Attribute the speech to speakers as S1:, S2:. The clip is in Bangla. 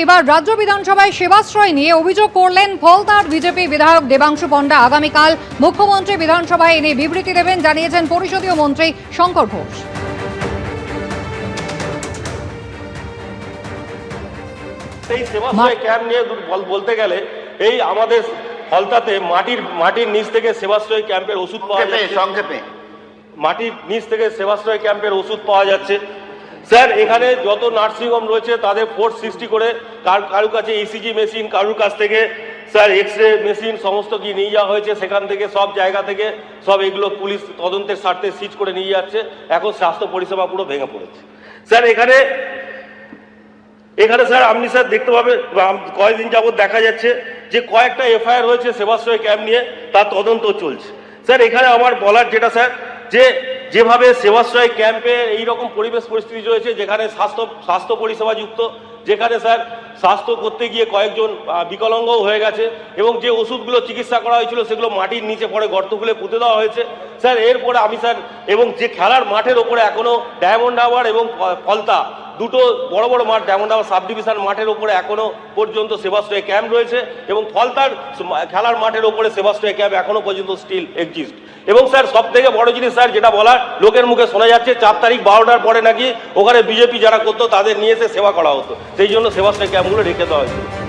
S1: এবার রাজ্য বিধানসভায় সেবাশ্রয় নিয়ে অভিযোগ করলেন ফলতার বিজেপি বিধায়ক দেবাংশু পণ্ডা। আগামীকাল মুখ্যমন্ত্রী বিধানসভায় এনে বিবৃতি দেবেন জানিয়েছেন পরিষদীয় মন্ত্রী শঙ্কর ঘোষ।
S2: এই সেবাশ্রয় ক্যাম্প নিয়ে বলতে গেলে এই আমাদের ফলতাতে মাটির নিচ থেকে সেবাশ্রয় ক্যাম্পের ওষুধ পাওয়া যাচ্ছে।
S3: সংক্ষেপে
S2: মাটির নিচ থেকে সেবাশ্রয় ক্যাম্পের ওষুধ পাওয়া যাচ্ছে। স্যার, এখানে যত নার্সিংহোম রয়েছে তাদের ফোর্স সৃষ্টি করে কারুর কাছে ইসিজি মেশিন, কারুর কাছ থেকে স্যার এক্সরে মেশিন সমস্ত কি নিয়ে যাওয়া হয়েছে। সেখান থেকে সব জায়গা থেকে সব এগুলো পুলিশ তদন্তের স্বার্থে সিজ করে নিয়ে যাচ্ছে। এখন স্বাস্থ্য পরিষেবা পুরো ভেঙে পড়েছে। স্যার এখানে স্যার আপনি স্যার দেখতে পাবেন কয়েকদিন যাবত দেখা যাচ্ছে যে কয়েকটা এফআইআর হয়েছে সেবাশ্রয় ক্যাম্প নিয়ে, তার তদন্ত চলছে। স্যার এখানে আমার বলার যেটা স্যার, যেভাবে সেবাশ্রয় ক্যাম্পে এইরকম পরিবেশ পরিস্থিতি রয়েছে যেখানে স্বাস্থ্য পরিষেবা যুক্ত, যেখানে স্যার স্বাস্থ্য করতে গিয়ে কয়েকজন বিকলাঙ্গও হয়ে গেছে এবং যে ওষুধগুলো চিকিৎসা করা হয়েছিল সেগুলো মাটির নিচে পড়ে গর্ত খুলে পুঁতে দেওয়া হয়েছে। স্যার এরপরে আমি স্যার এবং যে খেলার মাঠের ওপরে এখনও ডায়মন্ড হারবার এবং ফলতা দুটো বড় বড় মাঠ, ডায়মন্ড হারবার সাব ডিভিশন মাঠের ওপরে এখনো পর্যন্ত সেবাশ্রয় ক্যাম্প রয়েছে এবং ফলতার খেলার মাঠের ওপরে সেবাশ্রয় ক্যাম্প এখনো পর্যন্ত স্টিল এক্সিস্ট। এবং স্যার সব থেকে বড় জিনিস স্যার যেটা বলার, লোকের মুখে শোনা যাচ্ছে 4 তারিখ 12টার পরে নাকি ওখানে বিজেপি যারা করতো তাদের নিয়ে এসে সেবা করা হতো, সেই জন্য সেবাশ্রয় ক্যাম্পগুলো রেখে দেওয়া হয়েছিল।